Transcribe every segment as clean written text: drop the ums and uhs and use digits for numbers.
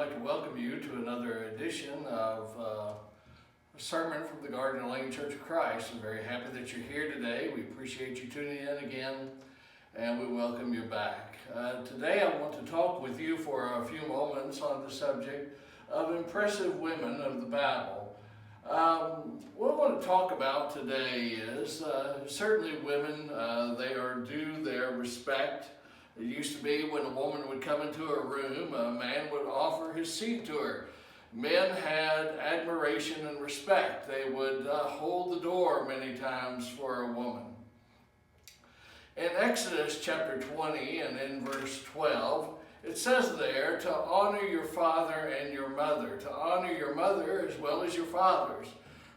like to welcome you to another edition of a sermon from the Garden Lane Church of Christ. I'm very happy that you're here today. We appreciate you tuning in again, and we welcome you back. Today I want to talk with you for a few moments on the subject of impressive women of the Bible. What I want to talk about today is certainly women, they are due their respect. It used to be when a woman would come into a room, a man would offer his seat to her. Men had admiration and respect. They would hold the door many times for a woman. In Exodus chapter 20 and in verse 12, it says there to honor your father and your mother, to honor your mother as well as your fathers.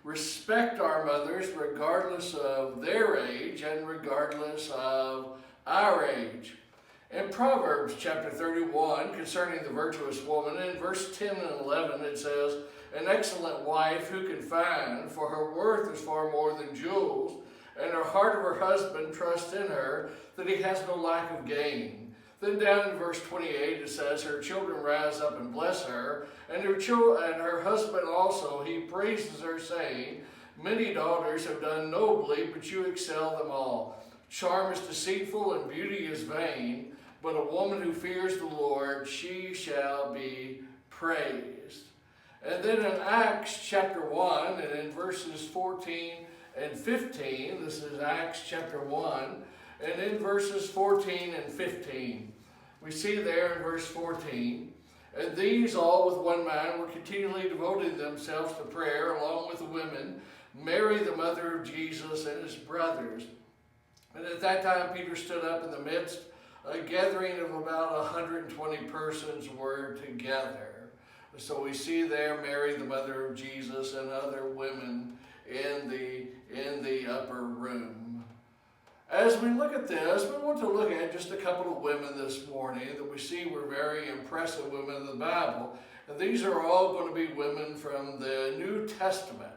Respect our mothers regardless of their age and regardless of our age. In Proverbs chapter 31, concerning the virtuous woman, in verse 10 and 11, it says, "An excellent wife who can find, for her worth is far more than jewels, and her heart of her husband trusts in her, that he has no lack of gain." Then down in verse 28, it says, "Her children rise up and bless her, and her husband also, he praises her, saying, 'Many daughters have done nobly, but you excel them all. Charm is deceitful and beauty is vain, but a woman who fears the Lord, she shall be praised." And then in Acts chapter 1, and in verses 14 and 15, this is Acts chapter 1, and in verses 14 and 15, we see there in verse 14, "And these all with one mind were continually devoting themselves to prayer, along with the women, Mary the mother of Jesus and his brothers. And at that time Peter stood up in the midst. A gathering of about 120 persons were together." So we see there Mary, the mother of Jesus, and other women in the upper room. As we look at this, we want to look at just a couple of women this morning that we see were very impressive women in the Bible. And these are all going to be women from the New Testament.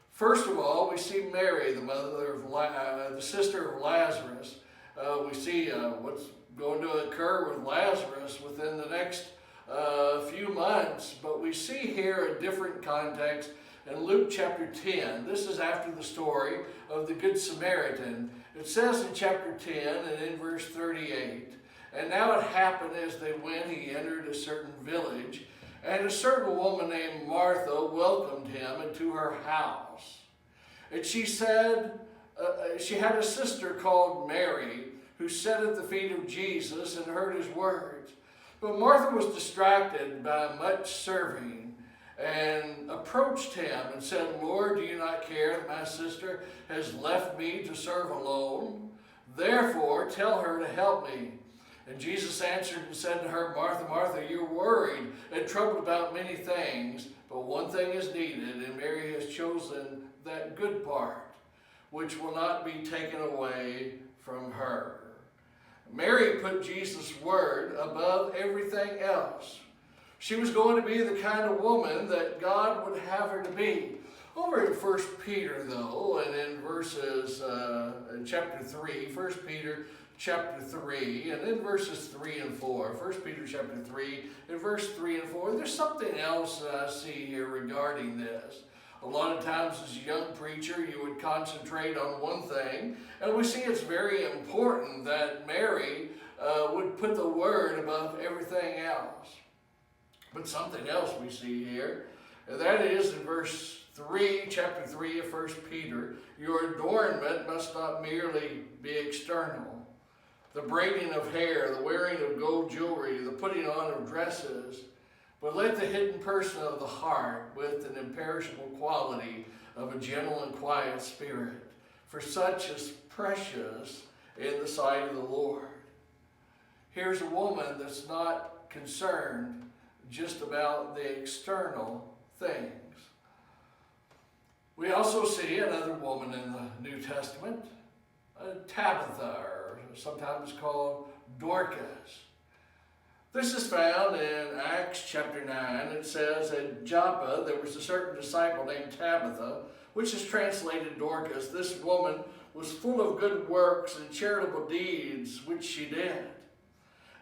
First of all, we see Mary, the sister of Lazarus. We see what's going to occur with Lazarus within the next few months, but we see here a different context in Luke chapter 10. This is after the story of the Good Samaritan. It says in chapter 10 and in verse 38, "And now it happened as they went, he entered a certain village, and a certain woman named Martha welcomed him into her house. And she said, she had a sister called Mary, who sat at the feet of Jesus and heard his words. But Martha was distracted by much serving and approached him and said, 'Lord, do you not care that my sister has left me to serve alone? Therefore, tell her to help me.' And Jesus answered and said to her, 'Martha, Martha, you're worried and troubled about many things, but one thing is needed, and Mary has chosen that good part, which will not be taken away from her.'" Mary put Jesus' word above everything else. She was going to be the kind of woman that God would have her to be. Over in 1 Peter, though, and in in chapter 3, 1 Peter chapter 3, and in verses 3 and 4, 1 Peter chapter 3, in verse 3 and 4, there's something else that I see here regarding this. A lot of times as a young preacher, you would concentrate on one thing, and we see it's very important that Mary would put the word above everything else. But something else we see here, and that is in verse 3, chapter 3 of 1 Peter, "Your adornment must not merely be external. The braiding of hair, the wearing of gold jewelry, the putting on of dresses, but let the hidden person of the heart with an imperishable quality of a gentle and quiet spirit, for such is precious in the sight of the Lord." Here's a woman that's not concerned just about the external things. We also see another woman in the New Testament, Tabitha, or sometimes called Dorcas. This is found in Acts chapter 9. It says, "At Joppa there was a certain disciple named Tabitha, which is translated Dorcas. This woman was full of good works and charitable deeds, which she did.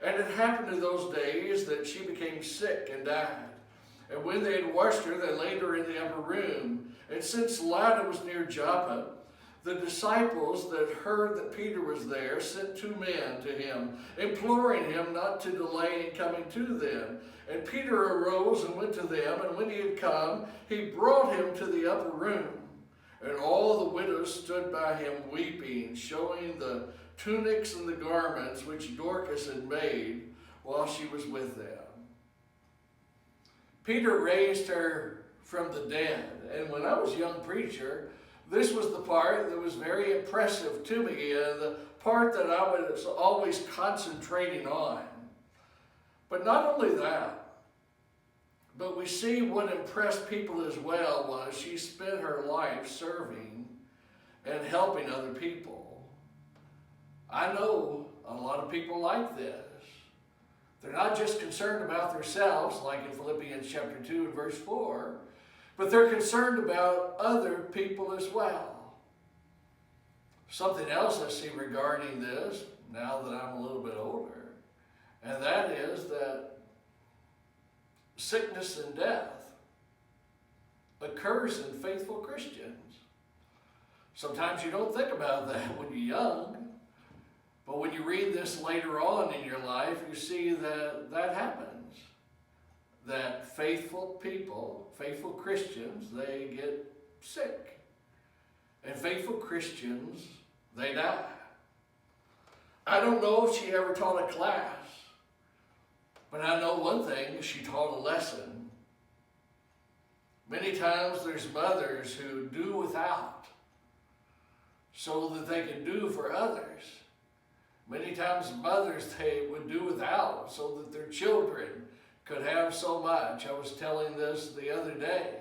And it happened in those days that she became sick and died. And when they had washed her, they laid her in the upper room. And since Lydda was near Joppa, the disciples that heard that Peter was there sent 2 men to him, imploring him not to delay in coming to them. And Peter arose and went to them, and when he had come, he brought him to the upper room. And all the widows stood by him weeping, showing the tunics and the garments which Dorcas had made while she was with them. Peter raised her from the dead. And when I was a young preacher, this was the part that was very impressive to me, the part that I was always concentrating on. But not only that, but we see what impressed people as well was she spent her life serving and helping other people. I know a lot of people like this. They're not just concerned about themselves, like in Philippians chapter 2 and verse 4, but they're concerned about other people as well. Something else I see regarding this, now that I'm a little bit older, and that is that sickness and death occurs in faithful Christians. Sometimes you don't think about that when you're young, but when you read this later on in your life, you see that that happens. That faithful people, faithful Christians, they get sick. And faithful Christians, they die. I don't know if she ever taught a class, but I know one thing, she taught a lesson. Many times there's mothers who do without so that they can do for others. Many times mothers, they would do without so that their children could have so much. I was telling this the other day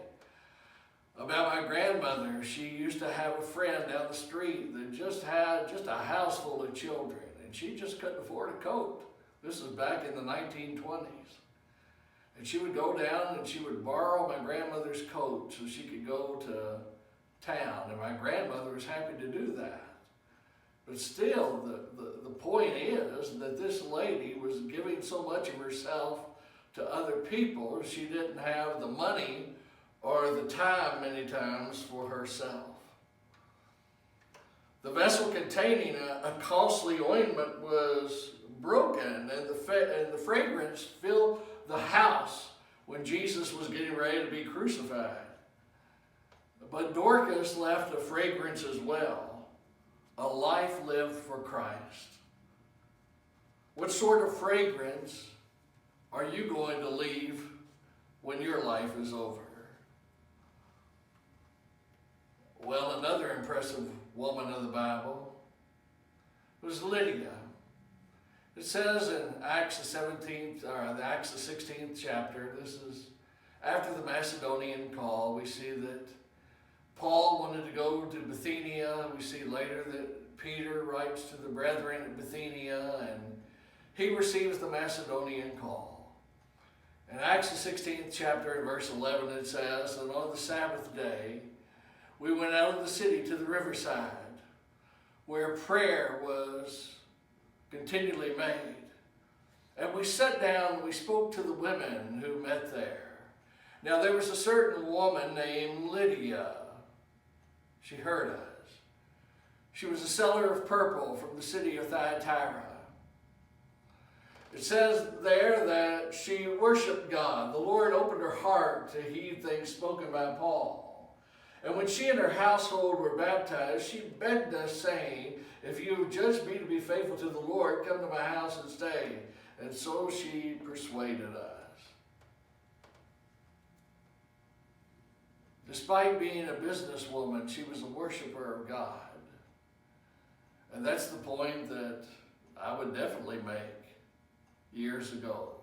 about my grandmother. She used to have a friend down the street that just had just a house full of children, and she just couldn't afford a coat. This is back in the 1920s. And she would go down and she would borrow my grandmother's coat so she could go to town. And my grandmother was happy to do that. But still, the point is that this lady was giving so much of herself to other people, she didn't have the money or the time many times for herself. The vessel containing a costly ointment was broken, and the fragrance filled the house when Jesus was getting ready to be crucified. But Dorcas left a fragrance as well, a life lived for Christ. What sort of fragrance are you going to leave when your life is over? Well, another impressive woman of the Bible was Lydia. It says in Acts the 16th chapter, this is after the Macedonian call, we see that Paul wanted to go to Bithynia. We see later that Peter writes to the brethren at Bithynia, and he receives the Macedonian call. In Acts the 16th chapter, in verse 11, it says, and on the Sabbath day, we went out of the city to the riverside, where prayer was continually made. And we sat down and we spoke to the women who met there. Now there was a certain woman named Lydia. She heard us. She was a seller of purple from the city of Thyatira. It says there that she worshiped God. The Lord opened her heart to heed things spoken by Paul. And when she and her household were baptized, she begged us, saying, if you would judge me to be faithful to the Lord, come to my house and stay. And so she persuaded us. Despite being a businesswoman, she was a worshiper of God. And that's the point that I would definitely make years ago.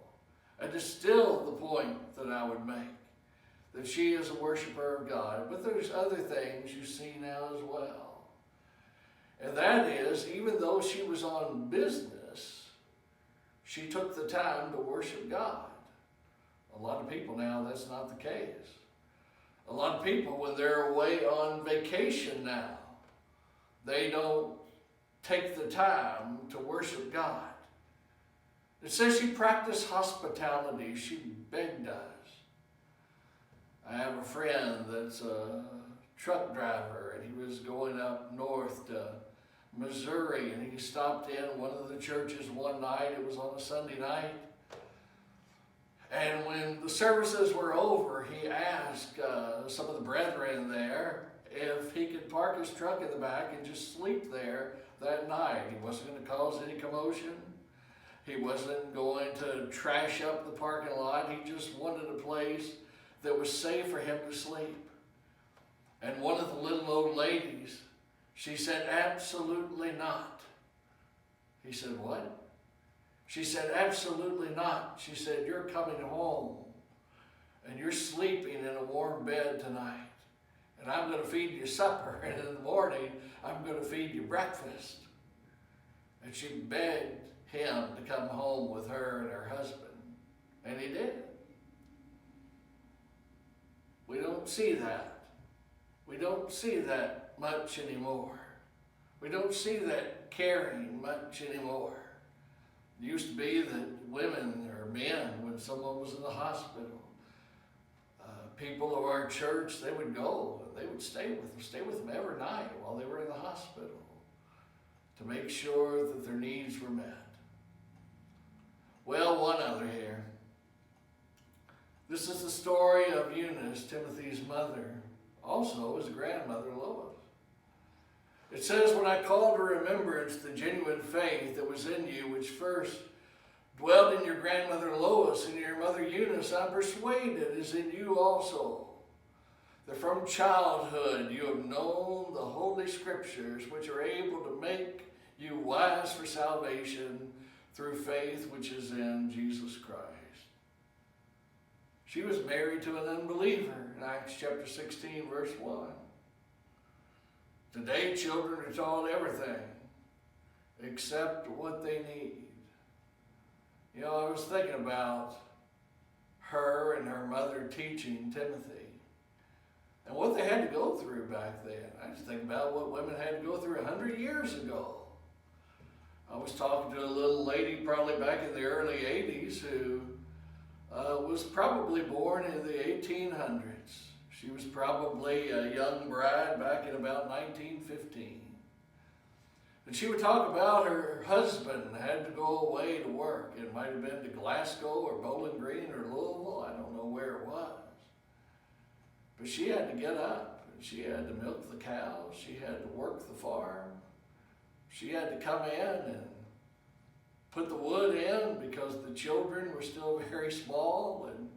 And it's still the point that I would make, that she is a worshiper of God. But there's other things you see now as well. And that is, even though she was on business, she took the time to worship God. A lot of people now, that's not the case. A lot of people, when they're away on vacation now, they don't take the time to worship God. It says she practiced hospitality. She begged us. I have a friend that's a truck driver, and he was going up north to Missouri, and he stopped in one of the churches one night. It was on a Sunday night. And when the services were over, he asked some of the brethren there if he could park his truck in the back and just sleep there that night. He wasn't going to cause any commotion. He wasn't going to trash up the parking lot. He just wanted a place that was safe for him to sleep. And one of the little old ladies, she said, "Absolutely not." He said, "What?" She said, "Absolutely not." She said, "You're coming home and you're sleeping in a warm bed tonight. And I'm going to feed you supper, and in the morning, I'm going to feed you breakfast." And she begged him to come home with her and her husband. And he did. We don't see that. We don't see that much anymore. We don't see that caring much anymore. It used to be that women or men, when someone was in the hospital, people of our church, they would go and they would stay with them every night while they were in the hospital to make sure that their needs were met. Well, one other here. This is the story of Eunice, Timothy's mother, also his grandmother Lois. It says, "When I call to remembrance the genuine faith that was in you, which first dwelt in your grandmother Lois and your mother Eunice, I'm persuaded is in you also, that from childhood you have known the Holy Scriptures, which are able to make you wise for salvation through faith which is in Jesus Christ." She was married to an unbeliever in Acts chapter 16, verse 1. Today, children are taught everything except what they need. You know, I was thinking about her and her mother teaching Timothy and what they had to go through back then. I just think about what women had to go through 100 years ago. I was talking to a little lady probably back in the early 80s who was probably born in the 1800s. She was probably a young bride back in about 1915. And she would talk about her husband had to go away to work. It might have been to Glasgow or Bowling Green or Louisville. I don't know where it was. But she had to get up and she had to milk the cows. She had to work the farm. She had to come in and put the wood in because the children were still very small, and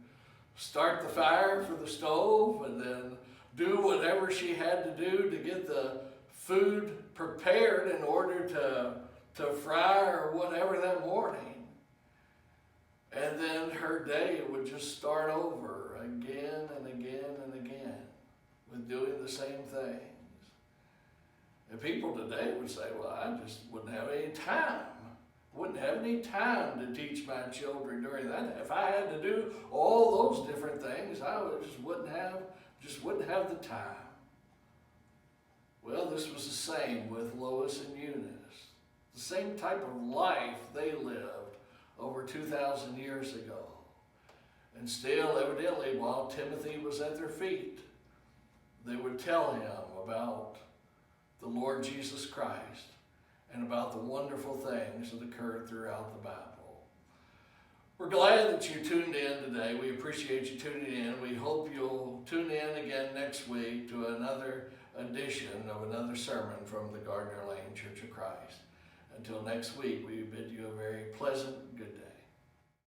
start the fire for the stove, and then do whatever she had to do to get the food prepared in order to fry or whatever that morning. And then her day would just start over again and again and again with doing the same things. And people today would say, "Well, I just wouldn't have any time. Wouldn't have any time to teach my children during that. If I had to do all those different things, I just wouldn't have the time." Well, this was the same with Lois and Eunice. The same type of life they lived over 2,000 years ago. And still, evidently, while Timothy was at their feet, they would tell him about the Lord Jesus Christ and about the wonderful things that occurred throughout the Bible. We're glad that you tuned in today. We appreciate you tuning in. We hope you'll tune in again next week to another edition of another sermon from the Gardner Lane Church of Christ. Until next week, we bid you a very pleasant good day.